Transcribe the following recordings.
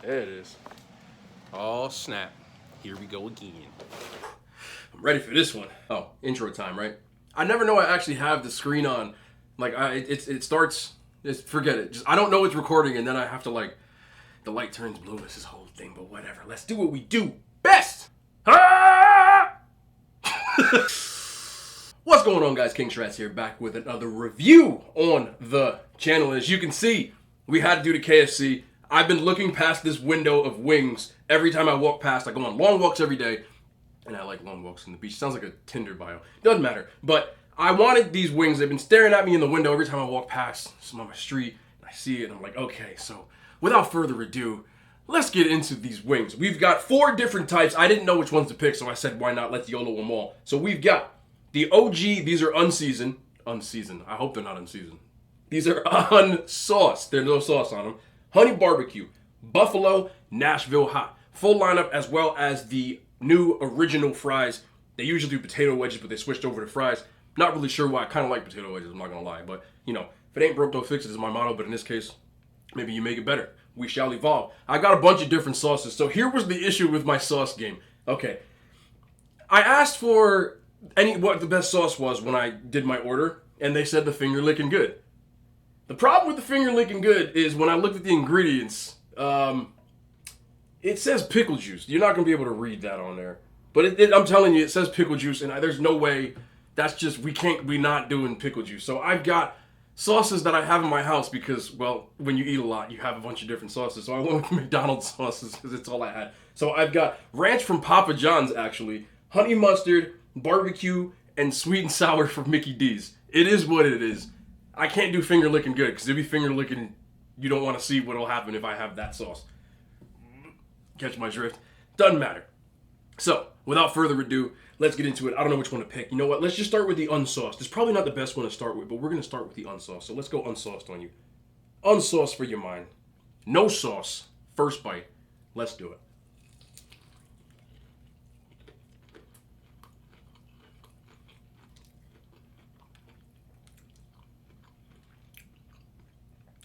There it is. Oh, snap. Here we go again. I'm ready for this one. Oh, intro time, right? I never know I actually have the screen on. Like, it starts, forget it. Just I don't know it's recording, and then I have to, like, the light turns blue. It's this whole thing, but whatever. Let's do what we do best. Ah! What's going on, guys? King Shrats here, back with another review on the channel. As you can see, we had to do the KFC. I've been looking past this window of wings every time I walk past. I go on long walks every day, and I like long walks on the beach. Sounds like a Tinder bio. Doesn't matter. But I wanted these wings. They've been staring at me in the window every time I walk past. I'm on my street, and I see it, and I'm like, okay, so without further ado, let's get into these wings. We've got 4 different types. I didn't know which ones to pick, so I said, why not? Let's YOLO them all. So we've got the OG. These are unseasoned. Unseasoned. I hope they're not unseasoned. These are unsauced. There's no sauce on them. Honey barbecue, buffalo, Nashville hot. Full lineup, as well as the new original fries. They usually do potato wedges, but they switched over to fries. Not really sure why. I kind of like potato wedges, I'm not going to lie. But, you know, if it ain't broke, don't fix it is my motto. But in this case, maybe you make it better. We shall evolve. I got a bunch of different sauces. So here was the issue with my sauce game. Okay. I asked for what the best sauce was when I did my order, and they said the finger licking good. The problem with the finger licking good is when I looked at the ingredients, it says pickle juice. You're not going to be able to read that on there. But I'm telling you, it says pickle juice, and there's no way. That's just, we're not doing pickle juice. So I've got sauces that I have in my house because, well, when you eat a lot, you have a bunch of different sauces. So I went with McDonald's sauces because it's all I had. So I've got ranch from Papa John's, actually, honey mustard, barbecue, and sweet and sour from Mickey D's. It is what it is. I can't do finger licking good because if you finger licking, you don't want to see what'll happen if I have that sauce. Catch my drift? Doesn't matter. So, without further ado, let's get into it. I don't know which one to pick. You know what? Let's just start with the unsauced. It's probably not the best one to start with, but we're going to start with the unsauced. So let's go unsauced on you. Unsauced for your mind. No sauce. First bite. Let's do it.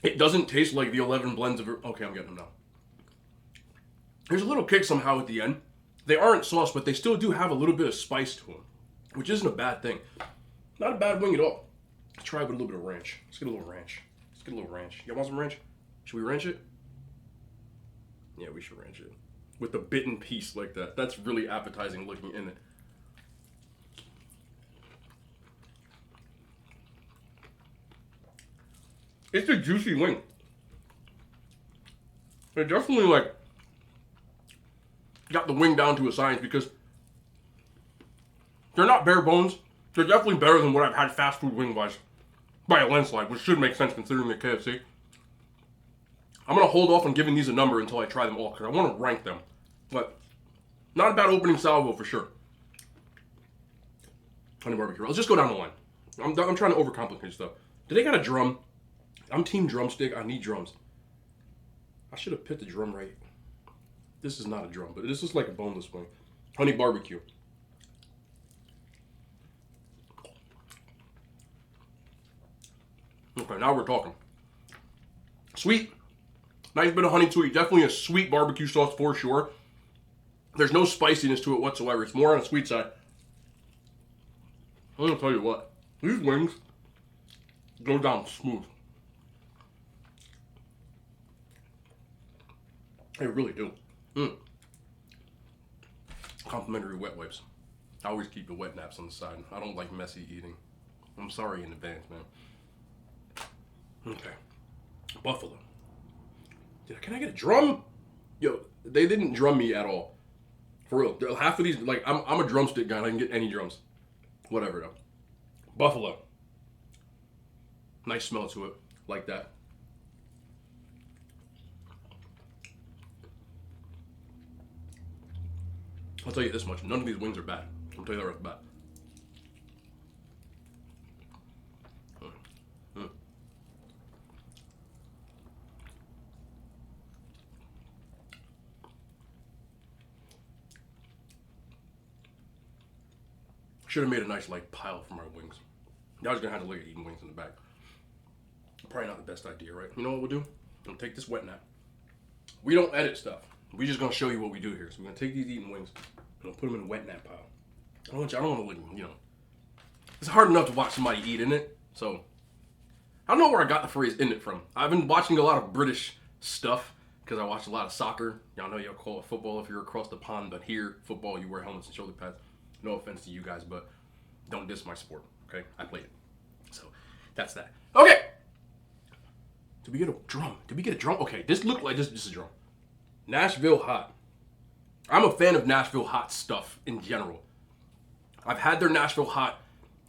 It doesn't taste like the 11 blends of... Okay, I'm getting them now. There's a little kick somehow at the end. They aren't sauce, but they still do have a little bit of spice to them, which isn't a bad thing. Not a bad wing at all. Let's try it with a little bit of ranch. Let's get a little ranch. You want some ranch? Should we ranch it? Yeah, we should ranch it. With the bitten piece like that. That's really appetizing looking in it. It's a juicy wing. It definitely, like, got the wing down to a science because they're not bare bones. They're definitely better than what I've had fast food wing-wise by a landslide, which should make sense considering the KFC. I'm going to hold off on giving these a number until I try them all because I want to rank them. But not a bad opening salvo for sure. Honey barbecue. Let's just go down the line. I'm trying to overcomplicate stuff. Do they got a drum? I'm team drumstick. I need drums. I should have picked the drum right. This is not a drum, but this is like a boneless wing. Honey barbecue. Okay, now we're talking. Sweet. Nice bit of honey to it. Definitely a sweet barbecue sauce for sure. There's no spiciness to it whatsoever. It's more on the sweet side. I'm going to tell you what. These wings go down smooth. They really do. Complimentary wet wipes. I always keep the wet naps on the side. I don't like messy eating. I'm sorry in advance, man. Okay. Buffalo. Can I get a drum? Yo, they didn't drum me at all. For real. Half of these, like, I'm a drumstick guy and I can get any drums. Whatever, though. Buffalo. Nice smell to it. Like that. I'll tell you this much. None of these wings are bad. I'll tell you that right off the bat. Should have made a nice like pile for my wings. I was gonna have to look at eating wings in the back. Probably not the best idea, right? You know what we'll do? We'll take this wet nap. We don't edit stuff. We're just gonna show you what we do here. So we're gonna take these eating wings and put them in a wet nap pile. I don't want to, you know. It's hard enough to watch somebody eat in it. So I don't know where I got the phrase "in it" from. I've been watching a lot of British stuff because I watch a lot of soccer. Y'all know y'all call it football if you're across the pond, but here football you wear helmets and shoulder pads. No offense to you guys, but don't diss my sport. Okay, I played it. So that's that. Okay. Did we get a drum? Okay, this looked like this is a drum. Nashville hot. I'm a fan of Nashville hot stuff in general. I've had their Nashville hot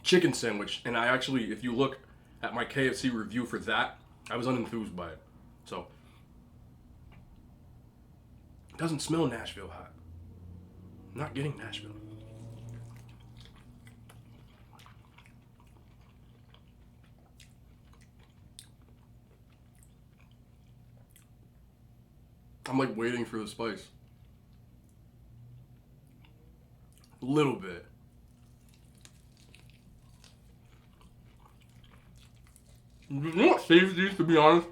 chicken sandwich, and I actually, if you look at my KFC review for that, I was unenthused by it. So, it doesn't smell Nashville hot. I'm not getting Nashville. I'm like waiting for the spice. A little bit. You know what saves these, to be honest?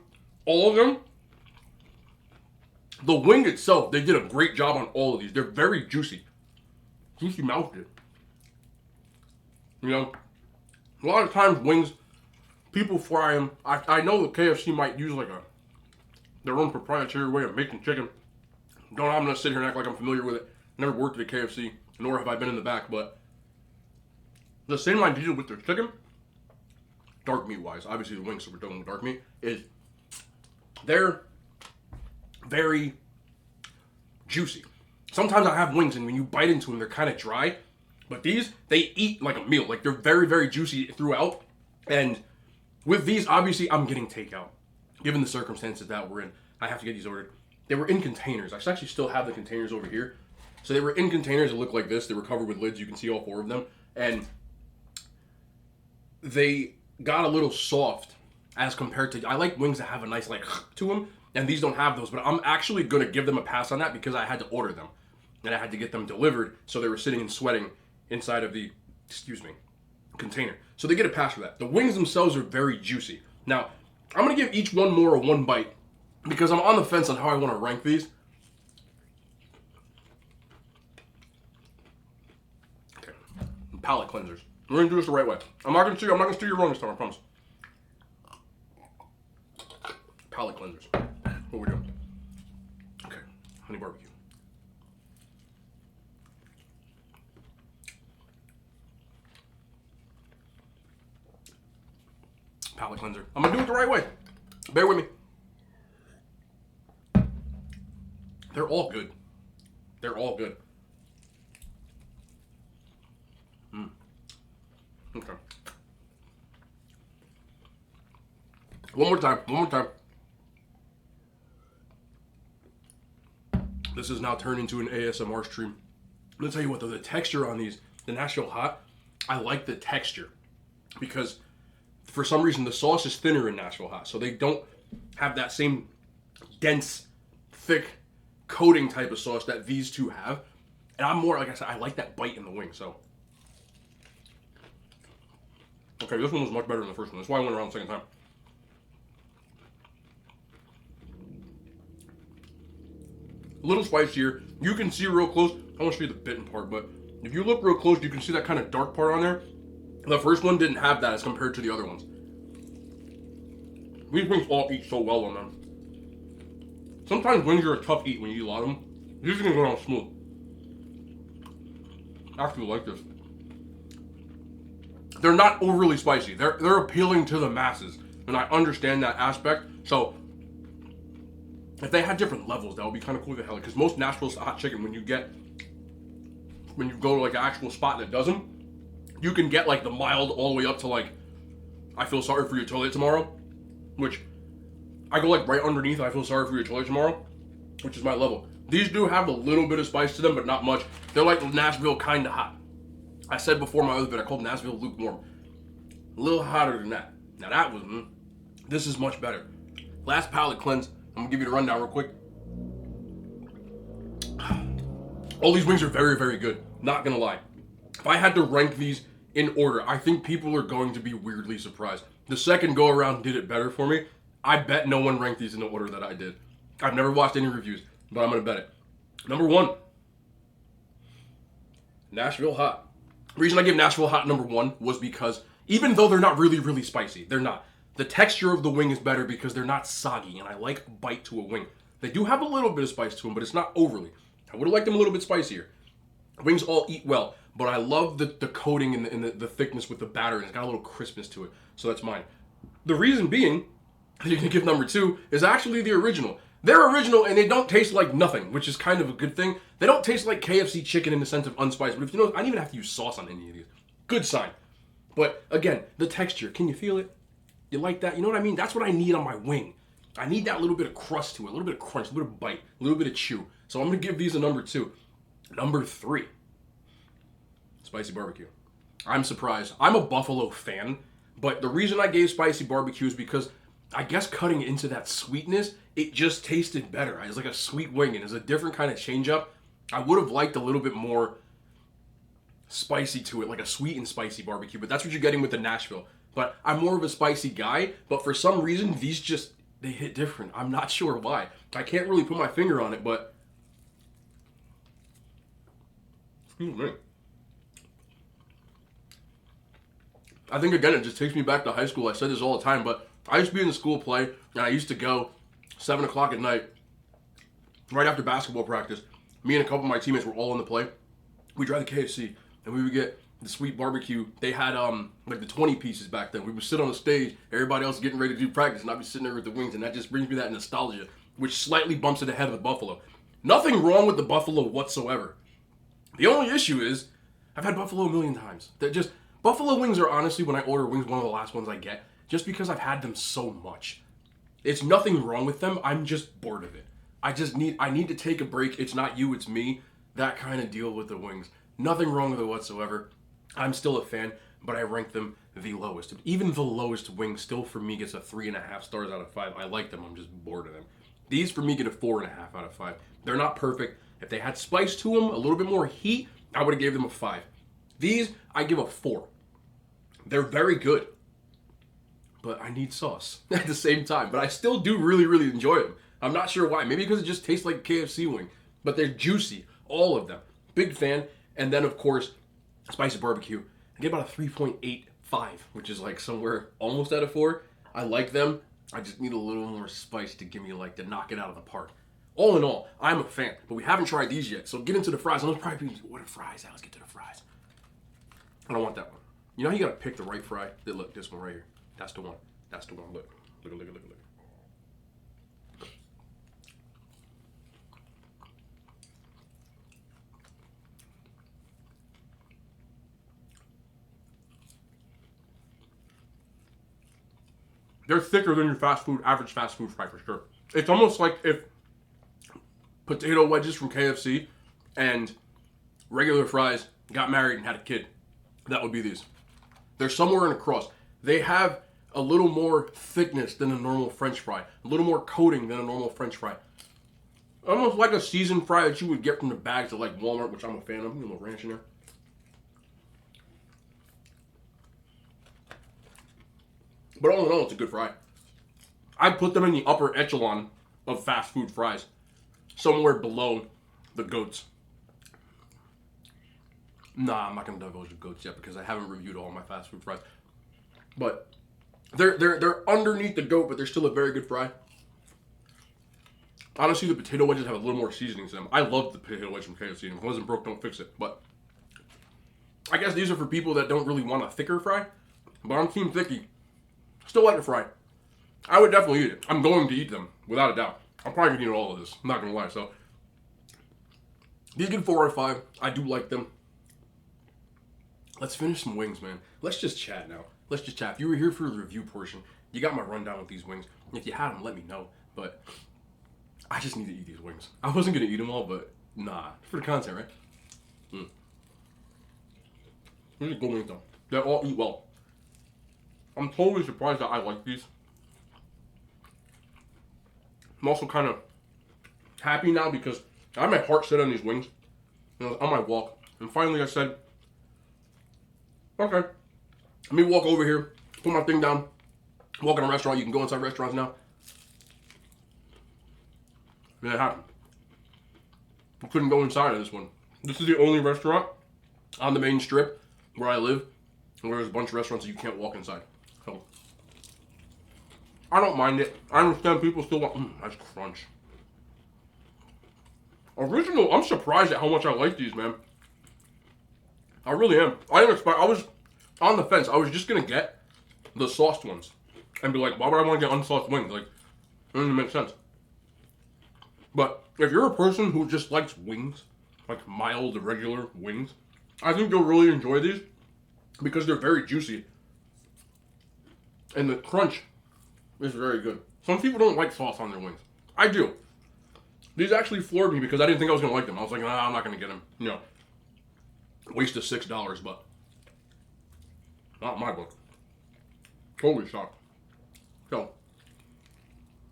All of them? The wing itself, they did a great job on all of these. They're very juicy. Juicy mouthed it. You know, a lot of times wings, people fry them. I know the KFC might use like their own proprietary way of making chicken. I'm gonna sit here and act like I'm familiar with it. Never worked at a KFC, nor have I been in the back, but the same idea with their chicken, dark meat wise, obviously the wings, so we're done with dark meat, is they're very juicy. Sometimes I have wings and when you bite into them, they're kind of dry, but these, they eat like a meal. Like they're very, very juicy throughout. And with these, obviously I'm getting takeout. Given the circumstances that we're in, I have to get these ordered. They were in containers. I actually still have the containers over here. So they were in containers that look like this. They were covered with lids. You can see all 4 of them. And they got a little soft as compared to, I like wings that have a nice like to them. And these don't have those. But I'm actually going to give them a pass on that because I had to order them. And I had to get them delivered. So they were sitting and sweating inside of the, container. So they get a pass for that. The wings themselves are very juicy. Now, I'm going to give each one more a 1 bite because I'm on the fence on how I want to rank these. Okay. Palate cleansers. We're going to do this the right way. I'm not going to steer you wrong this time, I promise. Palate cleansers. What we're doing. Okay. Honey barbecue. Palate cleanser. I'm going to do it the right way. Bear with me. They're all good. They're all good. Okay. One more time. This is now turned into an ASMR stream. I'm going to tell you what, though, the texture on these, the Nashville Hot, I like the texture because for some reason the sauce is thinner in Nashville Hot, so they don't have that same dense, thick coating type of sauce that these two have. And I'm more, like I said, I like that bite in the wing, so. Okay, this one was much better than the first one. That's why I went around the second time. A little spicier. You can see real close. I want to show you the bitten part, but if you look real close, you can see that kind of dark part on there. The first one didn't have that as compared to the other ones. These wings all eat so well on them. Sometimes wings are a tough eat when you eat a lot of them. These are going to go down smooth. I actually like this. They're not overly spicy. They're appealing to the masses, and I understand that aspect. So if they had different levels, that would be kind of cool to hell. Because most Nashville hot chicken, when you go to like an actual spot that does them, you can get like the mild all the way up to like, I feel sorry for your toilet tomorrow, which I go like right underneath. I feel sorry for your toilet tomorrow, which is my level. These do have a little bit of spice to them, but not much. They're like Nashville kind of hot. I said before my other bit, I called Nashville lukewarm. A little hotter than that. Now that was, this is much better. Last palate cleanse. I'm gonna give you the rundown real quick. All these wings are very, very good. Not gonna lie. If I had to rank these in order, I think people are going to be weirdly surprised. The second go around did it better for me. I bet no one ranked these in the order that I did. I've never watched any reviews, but I'm going to bet it. Number 1, Nashville Hot. The reason I give Nashville Hot number 1 was because even though they're not really, really spicy, they're not. The texture of the wing is better because they're not soggy, and I like bite to a wing. They do have a little bit of spice to them, but it's not overly. I would have liked them a little bit spicier. Wings all eat well, but I love the coating and the thickness with the batter, and it's got a little crispness to it, so that's mine. The reason being, you're going to give number 2, is actually the original. They're original, and they don't taste like nothing, which is kind of a good thing. They don't taste like KFC chicken in the sense of unspiced, but if you know, I didn't even have to use sauce on any of these. Good sign. But again, the texture, can you feel it? You like that? You know what I mean? That's what I need on my wing. I need that little bit of crust to it, a little bit of crunch, a little bit of bite, a little bit of chew. So I'm going to give these a number 2. Number 3, spicy barbecue. I'm surprised. I'm a buffalo fan, but the reason I gave spicy barbecue is because I guess cutting into that sweetness, it just tasted better. It's like a sweet wing, and it's a different kind of change up. I would have liked a little bit more spicy to it, like a sweet and spicy barbecue, but that's what you're getting with the Nashville. But I'm more of a spicy guy, but for some reason, these just, they hit different. I'm not sure why. I can't really put my finger on it, but excuse me. I think, again, it just takes me back to high school. I said this all the time, but I used to be in the school play, and I used to go 7 o'clock at night, right after basketball practice. Me and a couple of my teammates were all in the play. We'd drive to KFC, and we would get the sweet barbecue. They had like the 20 pieces back then. We would sit on the stage, everybody else getting ready to do practice, and I'd be sitting there with the wings, and that just brings me that nostalgia, which slightly bumps it ahead of the buffalo. Nothing wrong with the buffalo whatsoever. The only issue is, I've had buffalo a million times. They're just, buffalo wings are honestly, when I order wings, one of the last ones I get, just because I've had them so much. It's nothing wrong with them, I'm just bored of it. I need to take a break. It's not you, it's me. That kind of deal with the wings. Nothing wrong with it whatsoever. I'm still a fan, but I rank them the lowest. Even the lowest wing still for me gets a 3.5 stars out of 5. I like them, I'm just bored of them. These for me get a 4.5 out of 5. They're not perfect. If they had spice to them, a little bit more heat, I would have gave them a 5. These, I give a 4. They're very good, but I need sauce at the same time. But I still do really, really enjoy them. I'm not sure why. Maybe because it just tastes like a KFC wing, but they're juicy, all of them. Big fan. And then, of course, spicy barbecue. I get about a 3.85, which is like somewhere almost out of 4. I like them. I just need a little more spice to give me like to knock it out of the park. All in all, I'm a fan, but we haven't tried these yet. So get into the fries. Those probably be, what are fries? Let's get to the fries. I don't want that one. You know how you gotta pick the right fry? Look, this one right here. That's the one. That's the one. Look. Look. They're thicker than your average fast food fry for sure. It's almost like if potato wedges from KFC and regular fries got married and had a kid. That would be these. They're somewhere in a cross. They have a little more thickness than a normal French fry. A little more coating than a normal French fry. Almost like a seasoned fry that you would get from the bags at like Walmart, which I'm a fan of. A little ranch in there. But all in all, it's a good fry. I'd put them in the upper echelon of fast food fries. Somewhere below the goats. Nah, I'm not going to divulge the goats yet because I haven't reviewed all my fast food fries. But they're underneath the goat, but they're still a very good fry. Honestly, the potato wedges have a little more seasoning to them. I love the potato wedge from KFC. If it wasn't broke, don't fix it. But I guess these are for people that don't really want a thicker fry. But I'm team thicky. Still like the fry. I would definitely eat it. I'm going to eat them, without a doubt. I'm probably going to eat all of this. I'm not going to lie. So these get 4 out of 5. I do like them. Let's finish some wings, man. Let's just chat now. Let's just chat. If you were here for the review portion, you got my rundown with these wings. If you had them, let me know. But I just need to eat these wings. I wasn't going to eat them all, but nah. For the content, right? These are good wings, though. They all eat well. I'm totally surprised that I like these. I'm also kind of happy now because I had my heart set on these wings. And I was on my walk. And finally I said, okay, let me walk over here, put my thing down, walk in a restaurant. You can go inside restaurants now. And it happened. I couldn't go inside of this one. This is the only restaurant on the main strip where I live where there's a bunch of restaurants that you can't walk inside. So, I don't mind it. I understand people still want, nice crunch. Original, I'm surprised at how much I like these, man. I really am. I didn't expect, I was on the fence. I was just gonna get the sauced ones and be like, why would I want to get unsauced wings? Like, it doesn't even make sense. But if you're a person who just likes wings, like mild, regular wings, I think you'll really enjoy these because they're very juicy. And the crunch is very good. Some people don't like sauce on their wings. I do. These actually floored me because I didn't think I was going to like them. I was like, nah, I'm not going to get them. You know, waste of $6, but not in my book. Totally shocked. So,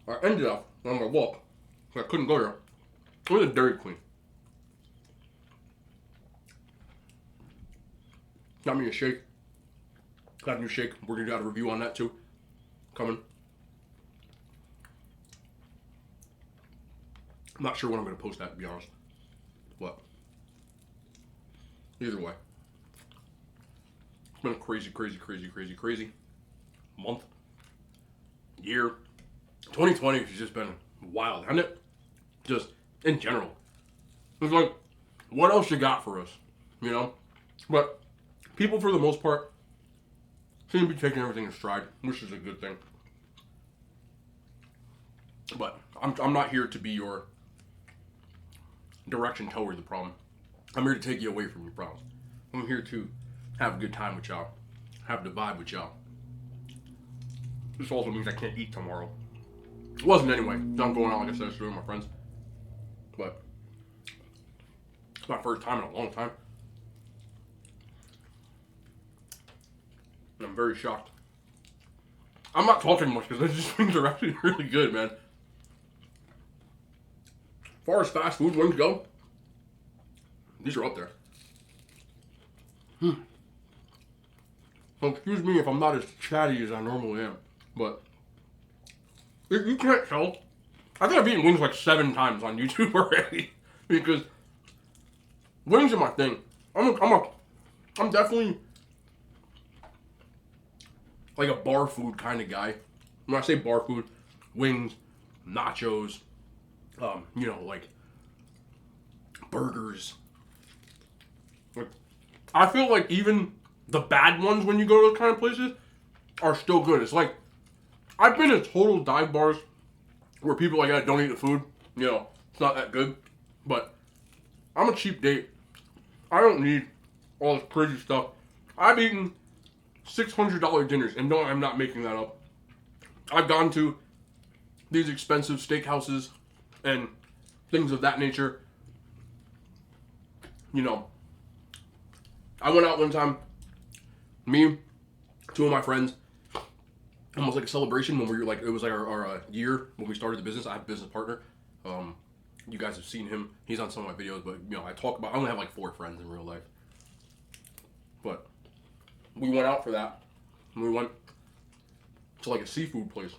I ended up on my walk. I couldn't go there. It was a Dairy Queen. Got me a shake. Got a new shake. We're going to do a review on that too. Coming. I'm not sure when I'm going to post that, to be honest. But either way. It's been a crazy month. Year. 2020 has just been wild, hasn't it? Just in general. It's like, what else you got for us? You know? But people, for the most part, seem to be taking everything in stride, which is a good thing. But I'm not here to be your direction toward the problem. I'm here to take you away from your problems. I'm here to have a good time with y'all. Have the vibe with y'all. This also means I can't eat tomorrow. It wasn't anyway. I'm going out, like I said, with my friends. But it's my first time in a long time. And I'm very shocked. I'm not talking much because these things are actually really good, man. As far as fast food wings go, these are up there. So excuse me if I'm not as chatty as I normally am, but if you can't tell, I think I've eaten wings like 7 times on YouTube already because wings are my thing. I'm definitely like a bar food kind of guy. When I say bar food, wings, nachos, you know, like burgers. Like, I feel like even the bad ones when you go to those kind of places are still good. It's like, I've been to total dive bars where people are like, don't eat the food. You know, it's not that good. But I'm a cheap date. I don't need all this crazy stuff. I've eaten $600 dinners, and no, I'm not making that up. I've gone to these expensive steakhouses and things of that nature. You know, I went out one time, me, 2 of my friends, almost like a celebration when we were like, it was like our year when we started the business. I have a business partner. You guys have seen him. He's on some of my videos, but you know, I only have like 4 friends in real life. But we went out for that. And we went to like a seafood place.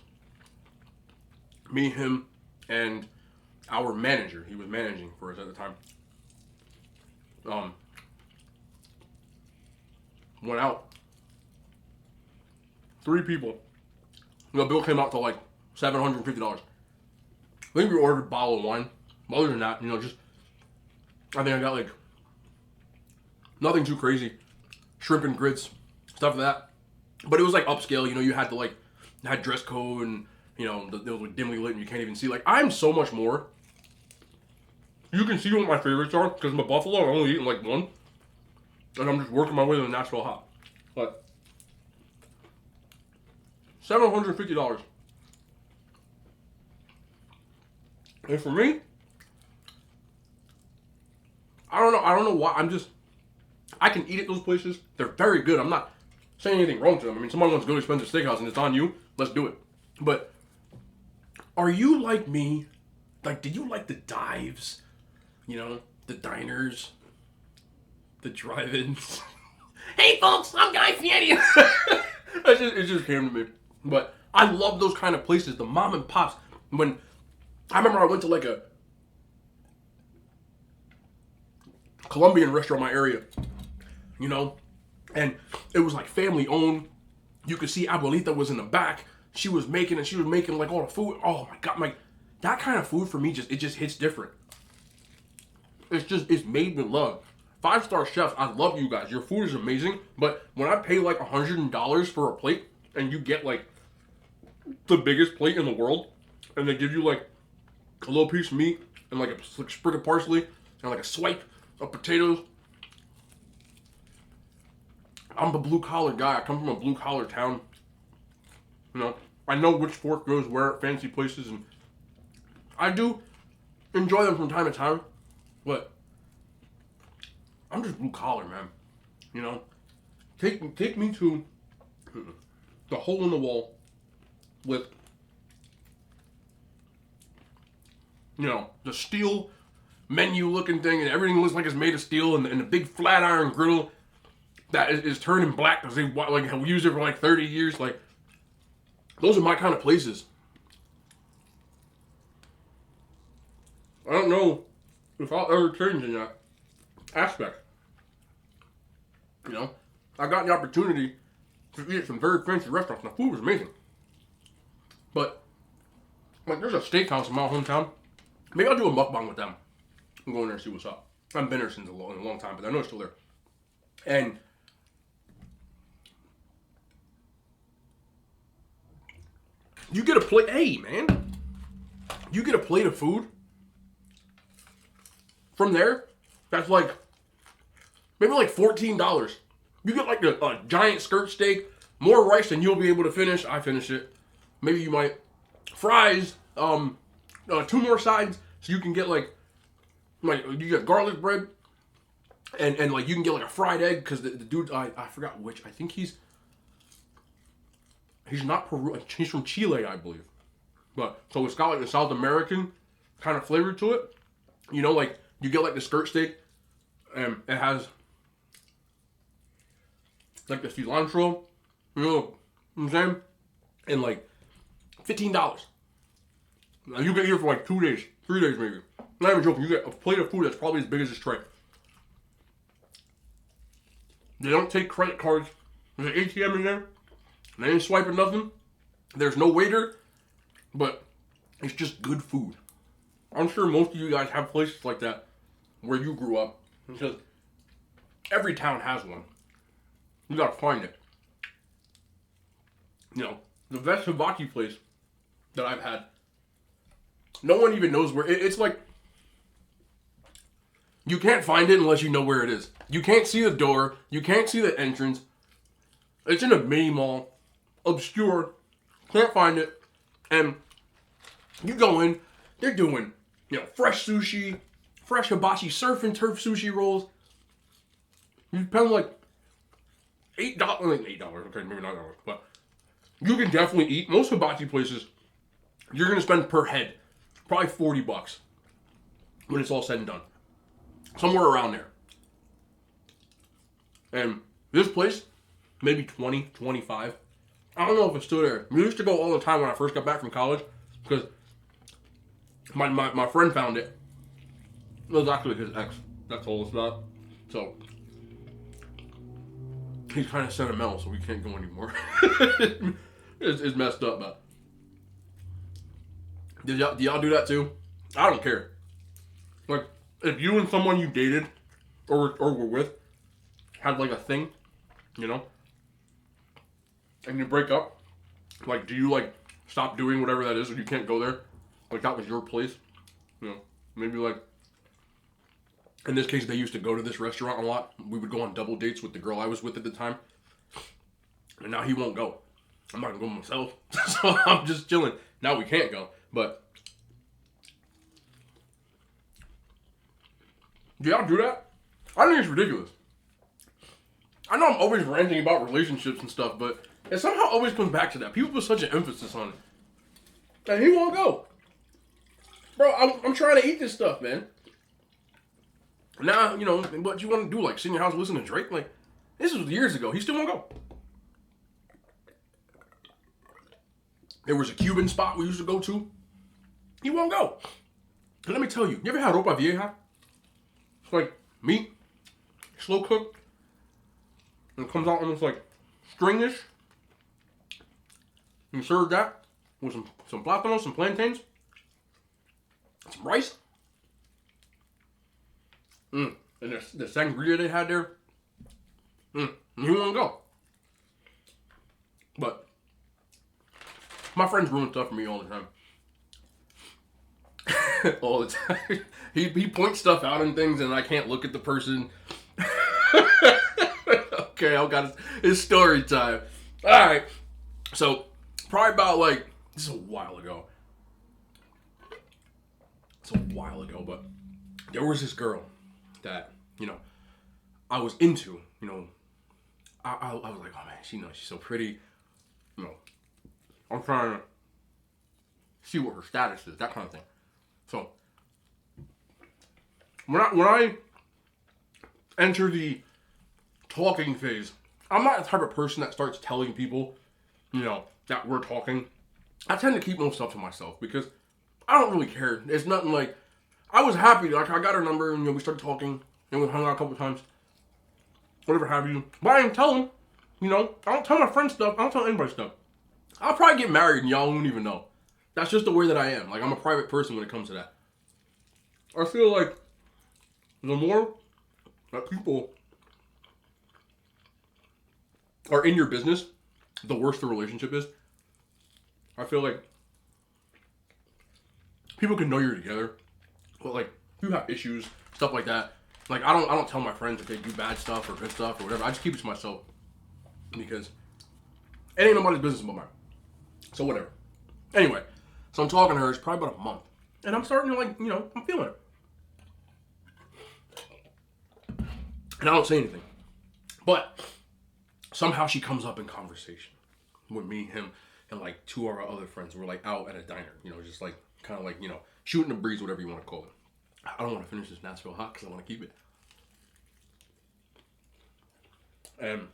Me, him, and our manager. He was managing for us at the time. Went out. 3 people. The bill came out to like $750. I think we ordered a bottle of wine. But other than that, you know, just I think I got like nothing too crazy. Shrimp and grits, stuff like that. But it was like upscale, you know, you had to like, had dress code and, you know, it was like dimly lit and you can't even see. Like, I'm so much more. You can see what my favorites are, because I'm a Buffalo, I'm only eating like 1. And I'm just working my way to the Nashville hot. But $750. And for me, I don't know why, I can eat at those places. They're very good. I'm not saying anything wrong to them. I mean, someone wants to go to expensive steakhouse and it's on you, let's do it. But are you like me? Like, did you like the dives? You know, the diners, the drive-ins. Hey folks, I'm Guy Fieri. It just came to me. But I love those kind of places, the mom and pops. When I remember I went to like a Colombian restaurant in my area, you know, and it was like family owned. You could see Abuelita was in the back. She was making like all the food. Oh my God, like that kind of food for me it just hits different. It's made with love. 5-star chefs, I love you guys. Your food is amazing, but when I pay like $100 for a plate and you get like the biggest plate in the world, and they give you like a little piece of meat and like a sprig of parsley and like a swipe of potatoes. I'm a blue collar guy. I come from a blue collar town. You know, I know which fork goes where at fancy places, and I do enjoy them from time to time, but I'm just blue collar, man. You know, take me to the hole in the wall with, you know, the steel menu looking thing, and everything looks like it's made of steel, and the big flat iron griddle that is turning black because they like have used it for like 30 years. Like, those are my kind of places. I don't know if I'll ever change in that aspect. You know, I got the opportunity to eat at some very fancy restaurants, and the food was amazing. But like, there's a steakhouse in my hometown. Maybe I'll do a mukbang with them. I'm going there and see what's up. I haven't been there since a long time, but I know it's still there. And you get a plate. Hey, man, you get a plate of food from there. That's like maybe like $14. You get like a giant skirt steak, more rice than you'll be able to finish. I finish it. Maybe you might fries. 2 more sides, so you can get like you get garlic bread, and like you can get like a fried egg because the dude I forgot which, I think he's not Peru, he's from Chile, I believe, but so it's got like the South American kind of flavor to it. You know, like you get like the skirt steak, and it has like the cilantro, you know what I'm saying, and like $15. Now you get here for like 2 days, 3 days maybe. Not even joking. You get a plate of food that's probably as big as this tray. They don't take credit cards. There's an ATM in there. They ain't swiping nothing. There's no waiter, but it's just good food. I'm sure most of you guys have places like that where you grew up, because every town has one. You gotta find it. You know, the best hibachi place that I've had, no one even knows where. It's like, you can't find it unless you know where it is. You can't see the door. You can't see the entrance. It's in a mini mall. Obscure. Can't find it. And you go in, they're doing, you know, fresh sushi, fresh hibachi, surf and turf sushi rolls. You spend like $8, like $8, okay, maybe not $9, but you can definitely eat. Most hibachi places, you're gonna spend per head probably $40 when it's all said and done. Somewhere around there. And this place, maybe 20, 25. I don't know if it's still there. We used to go all the time when I first got back from college, because my friend found it. It was actually his ex that told us about. So he's kind of sentimental, so we can't go anymore. It's messed up, but do y'all do that too? I don't care. Like, if you and someone you dated or were with had like a thing, you know, and you break up, like, do you like stop doing whatever that is, or you can't go there? Like, that was your place, you know? Maybe like, in this case, they used to go to this restaurant a lot. We would go on double dates with the girl I was with at the time, and now he won't go. I'm not gonna go myself, so I'm just chilling. Now we can't go, but do y'all do that? I think it's ridiculous. I know I'm always ranting about relationships and stuff, but it somehow always comes back to that. People put such an emphasis on it. And he won't go. Bro, I'm trying to eat this stuff, man. Now, you know, what you want to do, like, sit in your house listening to Drake? Like, this was years ago. He still won't go. There was a Cuban spot we used to go to. He won't go. And let me tell you, you ever had ropa vieja? It's like meat, slow cooked. And it comes out almost like stringish. You serve that with some plátanos, some plantains, some rice. And the sangria they had there. You want to go. But my friends ruin stuff for me all the time. All the time. He points stuff out and things, and I can't look at the person. Okay, I've got his story time. All right. So, probably about like, this is a while ago. It's a while ago, but there was this girl that, you know, I was into, you know. I was like, oh man, she's so pretty. You know, I'm trying to see what her status is, that kind of thing. So, when I enter the talking phase, I'm not the type of person that starts telling people, you know, that we're talking. I tend to keep most stuff to myself because I don't really care. It's nothing like, I was happy, like I got her number and, you know, we started talking and we hung out a couple times. Whatever have you. But I didn't tell him, you know, I don't tell my friends stuff, I don't tell anybody stuff. I'll probably get married and y'all won't even know. That's just the way that I am. Like, I'm a private person when it comes to that. I feel like the more that people are in your business, the worse the relationship is. I feel like people can know you're together, but like, if you have issues, stuff like that, like I don't tell my friends if they do bad stuff or good stuff or whatever. I just keep it to myself because it ain't nobody's business but mine. So whatever. Anyway, so I'm talking to her. It's probably about a month, and I'm starting to like, you know, I'm feeling it, and I don't say anything, but somehow she comes up in conversation with me, him, and like two of our other friends. We're like out at a diner, you know, just like kind of like, you know, shooting the breeze, whatever you want to call it. I don't want to finish this Nashville hot because I want to keep it. And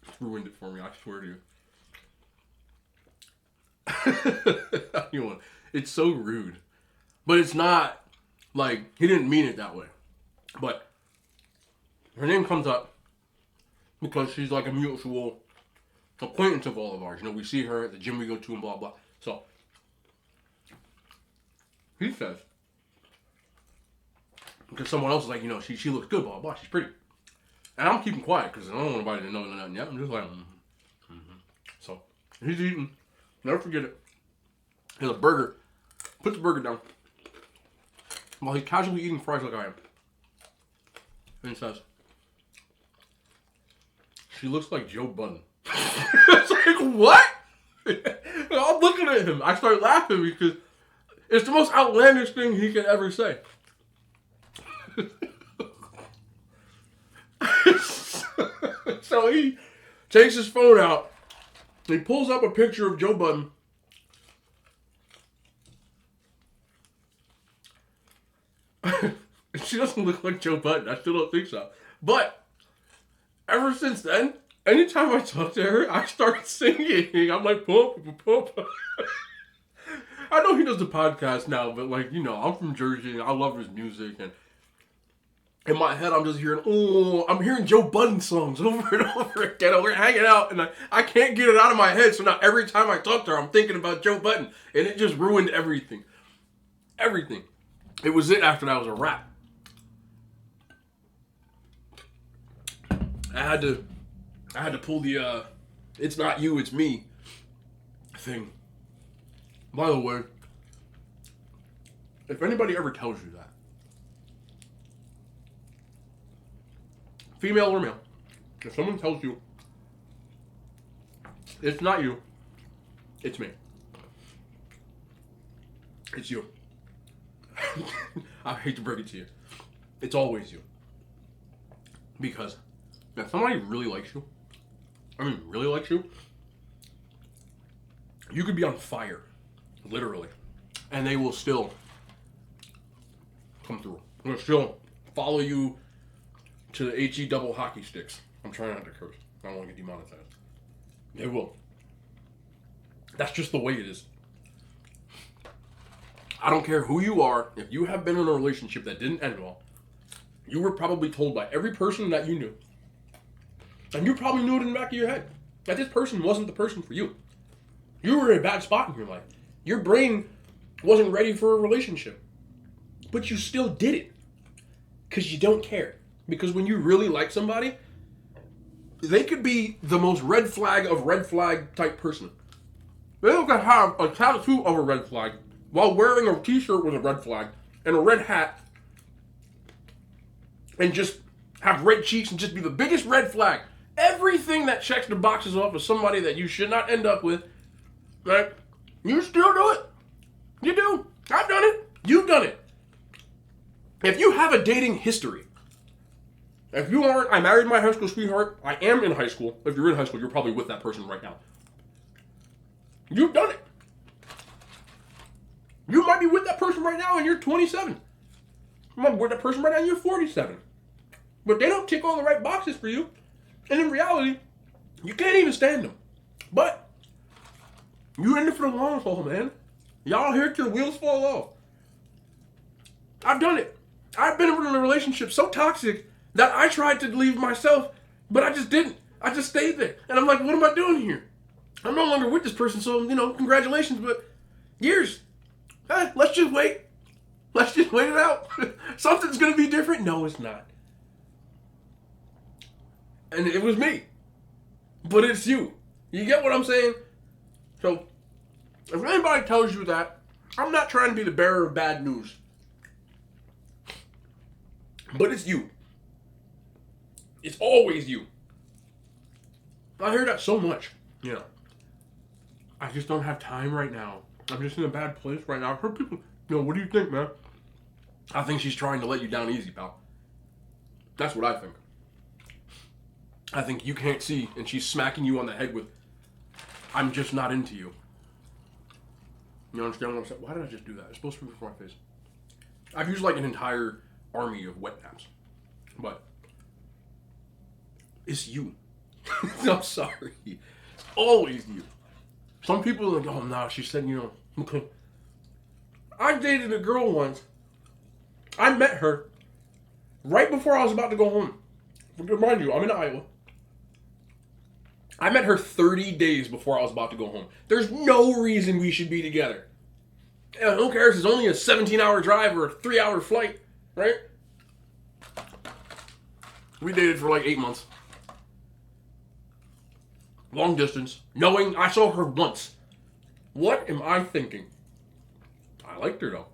it's ruined it for me, I swear to you. It's so rude. But it's not like, he didn't mean it that way. But her name comes up because she's like a mutual acquaintance of all of ours. You know, we see her at the gym we go to and blah, blah. So, he says, because someone else is like, you know, she looks good, blah, blah, she's pretty. And I'm keeping quiet because I don't want anybody to know nothing yet. I'm just like, So, he's eating. Never forget it. There's a burger. Puts the burger down while he's casually eating fries like I am. And he says, she looks like Joe Budden. It's like, what? I'm looking at him. I start laughing because it's the most outlandish thing he could ever say. So he takes his phone out. He pulls up a picture of Joe Budden. She doesn't look like Joe Budden. I still don't think so. But ever since then, anytime I talk to her, I start singing. I'm like, pump. I know he does the podcast now, but like, you know, I'm from Jersey and I love his music, and in my head I'm just hearing, I'm hearing Joe Budden songs over and over again. We're hanging out and I can't get it out of my head, so now every time I talk to her, I'm thinking about Joe Budden, and it just ruined everything. Everything. It was it after that was a wrap. I had to pull the it's not you, it's me thing. By the way, if anybody ever tells you that, female or male, if someone tells you it's not you, it's me. It's you. I hate to break it to you. It's always you. Because if somebody really likes you, you could be on fire, literally, and they will still come through. They'll still follow you to the HE double hockey sticks. I'm trying not to curse. I don't want to get demonetized. They will. That's just the way it is. I don't care who you are. If you have been in a relationship that didn't end well, you were probably told by every person that you knew, and you probably knew it in the back of your head, that this person wasn't the person for you. You were in a bad spot in your life. Your brain wasn't ready for a relationship. But you still did it. Because you don't care. Because when you really like somebody, they could be the most red flag of red flag type person. They could have a tattoo of a red flag while wearing a t-shirt with a red flag and a red hat and just have red cheeks and just be the biggest red flag. Everything that checks the boxes off of somebody that you should not end up with, right? You still do it. You do. I've done it. You've done it. If you have a dating history, if you aren't, I married my high school sweetheart. I am in high school. If you're in high school, you're probably with that person right now. You've done it. You might be with that person right now and you're 27. You might be with that person right now and you're 47. But they don't tick all the right boxes for you. And in reality, you can't even stand them. But you in it for the long haul, man. Y'all here till the wheels fall off. I've done it. I've been in a relationship so toxic that I tried to leave myself, but I just didn't. I just stayed there. And I'm like, what am I doing here? I'm no longer with this person, so, congratulations, but years. Let's just wait. Let's just wait it out. Something's going to be different. No, it's not. And it was me. But it's you. You get what I'm saying? So, if anybody tells you that, I'm not trying to be the bearer of bad news. But it's you. It's always you. I hear that so much. I just don't have time right now. I'm just in a bad place right now. I've heard people, what do you think, man? I think she's trying to let you down easy, pal. That's what I think. I think you can't see, and she's smacking you on the head with, I'm just not into you. You understand what I'm saying? Why did I just do that? It's supposed to be before my face. I've used like an entire army of wet naps. But it's you. I'm sorry. It's always you. Some people are like, oh no, she said, okay. I dated a girl once. I met her right before I was about to go home. Remind you, I'm in Iowa. I met her 30 days before I was about to go home. There's no reason we should be together. Who cares? It's only a 17-hour drive or a 3-hour flight, right? We dated for like 8 months. Long distance. Knowing I saw her once. What am I thinking? I liked her though.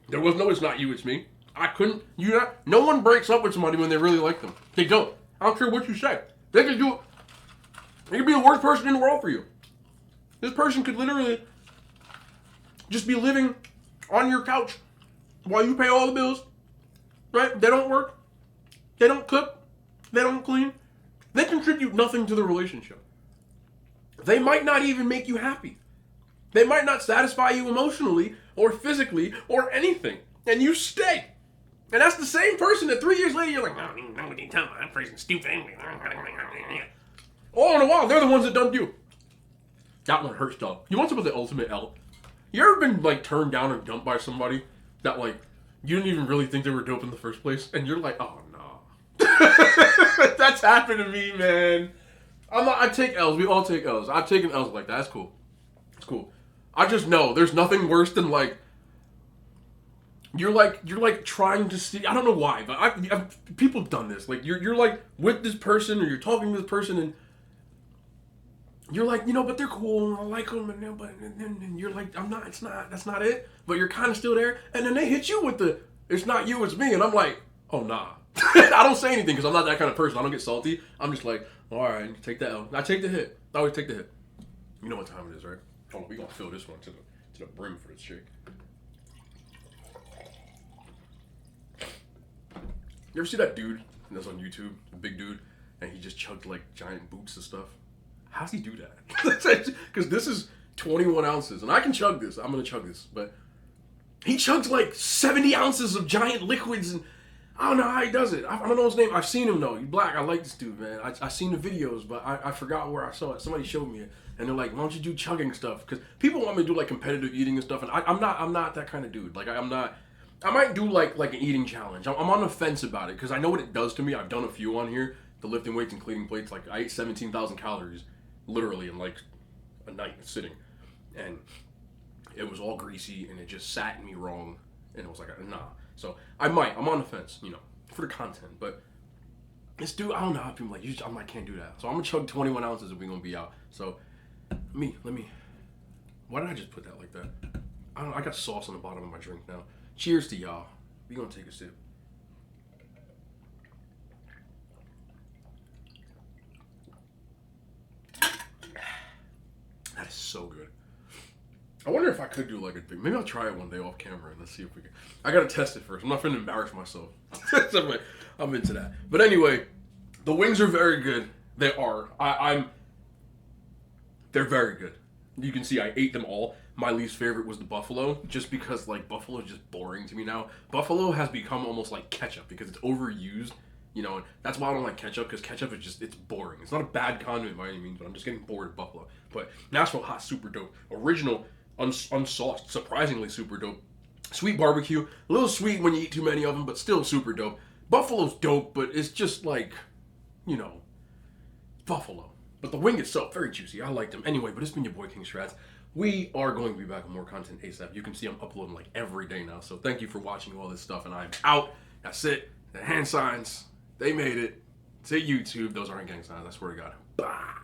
There was no, it's not you, it's me. I couldn't, no one breaks up with somebody when they really like them. They don't. I don't care what you say. They could do, they could be the worst person in the world for you. This person could literally just be living on your couch while you pay all the bills, right? They don't work. They don't cook. They don't clean. They contribute nothing to the relationship. They might not even make you happy. They might not satisfy you emotionally or physically or anything. And you stay. And that's the same person that 3 years later you're like, I'm freaking stupid. All in a while, they're the ones that dumped you. That one hurts though. You want some of the ultimate L? You ever been like turned down or dumped by somebody that like you didn't even really think they were dope in the first place? And you're like, oh no. That's happened to me, man. I take L's. We all take L's. I've taken L's like that. That's cool. It's cool. I just know there's nothing worse than like you're like trying to see. I don't know why, but I've people have done this. Like you're like with this person or you're talking to this person and you're like, but they're cool and I like them and you're like, I'm not. It's not. That's not it. But you're kind of still there. And then they hit you with the, it's not you, it's me. And I'm like, oh nah. I don't say anything because I'm not that kind of person. I don't get salty. I'm just like, all right, take that L. I take the hit. I always take the hit. You know what time it is, right? Oh, we gonna fill this one to the brim for this chick. You ever see that dude that's on YouTube, the big dude, and he just chugged like giant boots and stuff? How's he do that? Because this is 21 ounces, and I can chug this. I'm gonna chug this, but he chugs like 70 ounces of giant liquids, and I don't know how he does it. I don't know his name. I've seen him though. He's black. I like this dude, man. I seen the videos, but I forgot where I saw it. Somebody showed me it. And they're like, why don't you do chugging stuff? Because people want me to do like competitive eating and stuff, and I'm not that kind of dude. Like I'm not. I might do like an eating challenge. I'm on the fence about it because I know what it does to me. I've done a few on here, the lifting weights and cleaning plates. Like I ate 17,000 calories, literally in like a night sitting, and it was all greasy and it just sat in me wrong, and it was like nah. So I'm on the fence, for the content, but. This dude, I don't know how people like, I'm like, can't do that. So I'm gonna chug 21 ounces if we're gonna be out. So, let me, why did I just put that like that? I don't know, I got sauce on the bottom of my drink now. Cheers to y'all. We gonna take a sip. That is so good. I wonder if I could do like a thing. Maybe I'll try it one day off camera and let's see if we can. I gotta test it first. I'm not finna embarrass myself. I'm into that. But anyway, the wings are very good. They are. They're very good. You can see I ate them all. My least favorite was the buffalo, just because like buffalo is just boring to me now. Buffalo has become almost like ketchup because it's overused. And that's why I don't like ketchup, because ketchup is it's boring. It's not a bad condiment by any means, but I'm just getting bored of buffalo. But Nashville hot, super dope. Original, unsauced, surprisingly super dope. Sweet barbecue, a little sweet when you eat too many of them, but still super dope. Buffalo's dope, but it's just like, buffalo. But the wing itself, very juicy. I liked them. Anyway, but it's been your boy King Strats. We are going to be back with more content ASAP. You can see I'm uploading like every day now. So thank you for watching all this stuff, and I'm out. That's it. The hand signs, they made it to YouTube. Those aren't gang signs, I swear to God. Bye.